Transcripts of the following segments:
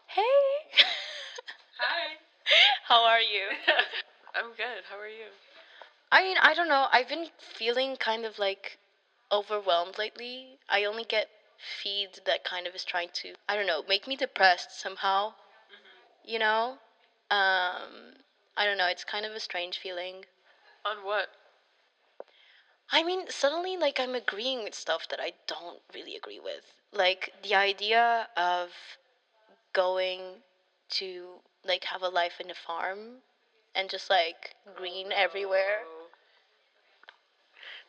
Hey, Hi. how are you? I'm good. How are you? I mean, I don't know. I've been feeling kind of like overwhelmed lately. I only get feeds that kind of is trying to, I don't know, make me depressed somehow, you know? I don't know. It's kind of a strange feeling. On what? I mean, suddenly, like, I'm agreeing with stuff that I don't really agree with. Like, the idea of going to, like, have a life in a farm and just, like, green everywhere. Oh.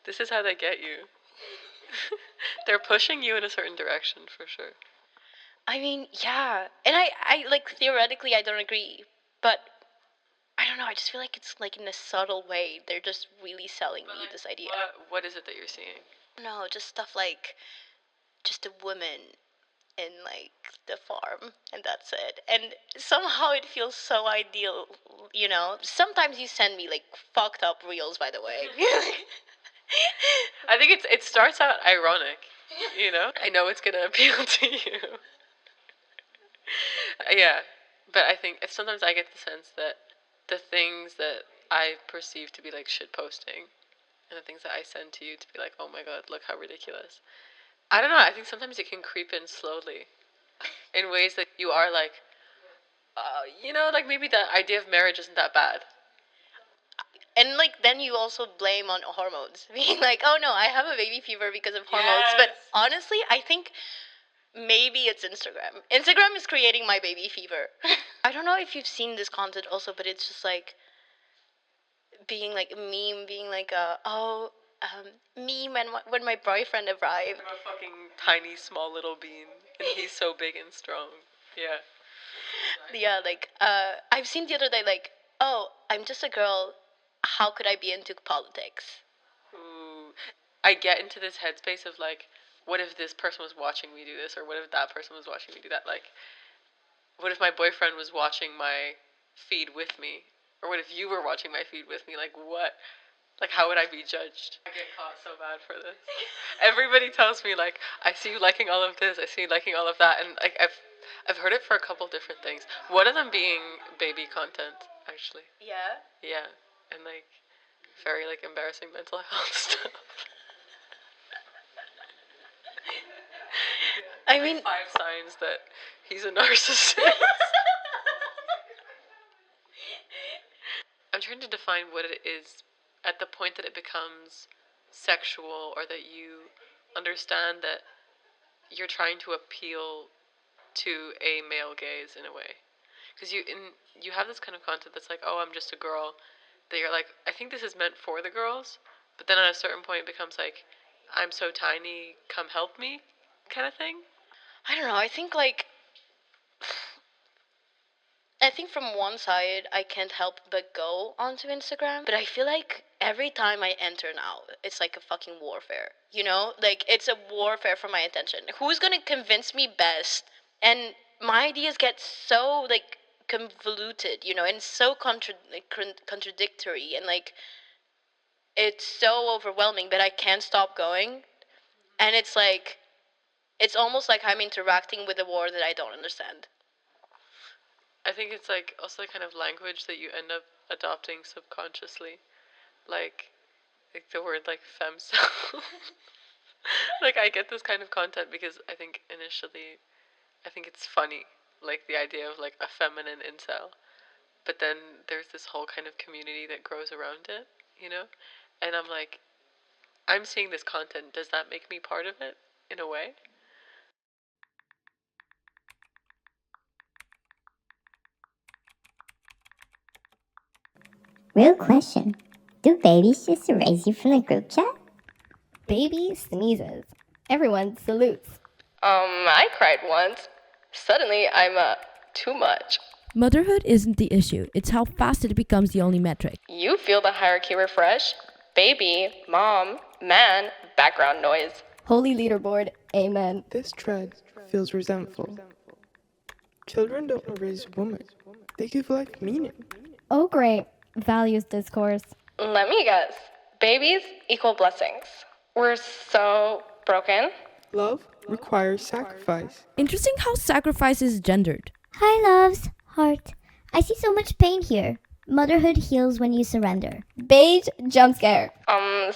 This is how they get you. They're pushing you in a certain direction for sure. I mean, yeah. And I like theoretically I don't agree, but I don't know, I just feel like it's like in a subtle way. They're just really selling me this idea. What is it that you're seeing? No, just stuff like just a woman in like the farm and that's it. And somehow it feels so ideal, you know? Sometimes you send me like fucked up reels by the way. I think it starts out ironic, you know? I know it's gonna appeal to you. Yeah, but I think sometimes I get the sense that the things that I perceive to be like shit posting and the things that I send to you to be like, oh my god, look how ridiculous. I don't know, I think sometimes it can creep in slowly in ways that you are like, like maybe the idea of marriage isn't that bad. And like then you also blame on hormones, being like, "Oh no, I have a baby fever because of hormones." But Yes. honestly, I think maybe it's Instagram. Instagram is creating my baby fever. I don't know if you've seen this content also, but it's just like being like a meme, being like meme when my boyfriend arrived. I'm a fucking tiny, small little bean, and he's so big and strong. Yeah. Yeah, like I've seen the other day like, "Oh, I'm just a girl. How could I be into politics?" Ooh. I get into this headspace of like, what if this person was watching me do this, or what if that person was watching me do that? Like, what if my boyfriend was watching my feed with me? Or what if you were watching my feed with me? Like, what? Like, how would I be judged? I get caught so bad for this. Everybody tells me, like, I see you liking all of this, I see you liking all of that, and, like, I've heard it for a couple different things. One of them being baby content, actually. Yeah. Yeah. And, like, very, like, embarrassing mental health stuff. I mean, 5 signs that he's a narcissist. I'm trying to define what it is at the point that it becomes sexual or that you understand that you're trying to appeal to a male gaze in a way. Because you have this kind of content that's like, oh, I'm just a girl. That you're like, I think this is meant for the girls. But then at a certain point, it becomes like, I'm so tiny, come help me, kind of thing. I don't know. I think from one side I can't help but go onto Instagram, but I feel like every time I enter now, it's like a fucking warfare. You know? Like it's a warfare for my attention. Who's going to convince me best? And my ideas get so like convoluted, you know, and so contradictory and like it's so overwhelming that I can't stop going. And it's like it's almost like I'm interacting with a war that I don't understand. I think it's like also the kind of language that you end up adopting subconsciously. Like the word like femcel. Like I get this kind of content because I think initially I think it's funny, like the idea of like a feminine incel. But then there's this whole kind of community that grows around it, you know? And I'm like, I'm seeing this content. Does that make me part of it in a way? Real question. Do babies just erase you from the group chat? Baby sneezes. Everyone salutes. I cried once. Suddenly, I'm too much. Motherhood isn't the issue, it's how fast it becomes the only metric. You feel the hierarchy refresh. Baby, mom, man, background noise. Holy leaderboard. Amen. This thread feels resentful. Children don't erase women. They give life meaning. Oh, great. Values discourse. Let me guess. Babies equal blessings. We're so broken. Love requires sacrifice. Interesting how sacrifice is gendered. Hi, loves. Heart. I see so much pain here. Motherhood heals when you surrender. Beige jump scare.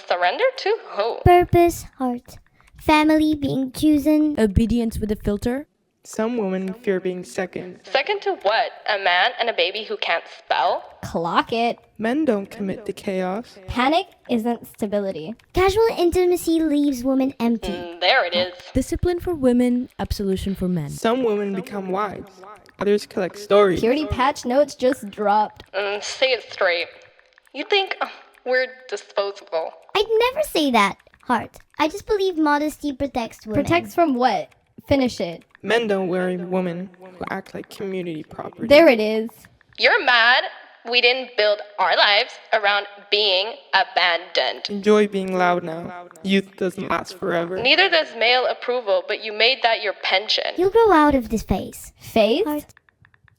Surrender to who? Purpose, heart. Family being chosen. Obedience with a filter. Some women fear being second. Second to what? A man and a baby who can't spell? Clock it. Men don't commit to chaos. Panic isn't stability. Casual intimacy leaves women empty. There it is. Discipline for women, absolution for men. Some women become wives. Others collect stories. Purity patch notes just dropped. Say it straight. You think we're disposable? I'd never say that, heart. I just believe modesty protects women. Protects from what? Finish it. Men don't worry women who act like community property. There it is. You're mad we didn't build our lives around being abandoned. Enjoy being loud now. Youth doesn't last forever. Neither does male approval, but you made that your pension. You'll grow out of this phase. Phase? Heart.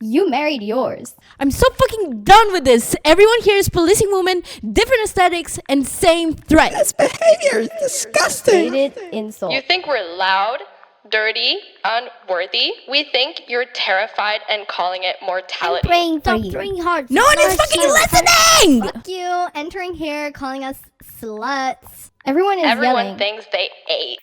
You married yours. I'm so fucking done with this. Everyone here is policing women, different aesthetics, and same threat. This behavior is disgusting. Hated insult. You think we're loud, dirty, unworthy? We think you're terrified and calling it I'm mortality. praying for Stop you. throwing hearts. No one is Large fucking hearts. listening! Fuck you. Entering here, calling us sluts. Everyone is Everyone yelling. thinks they ate.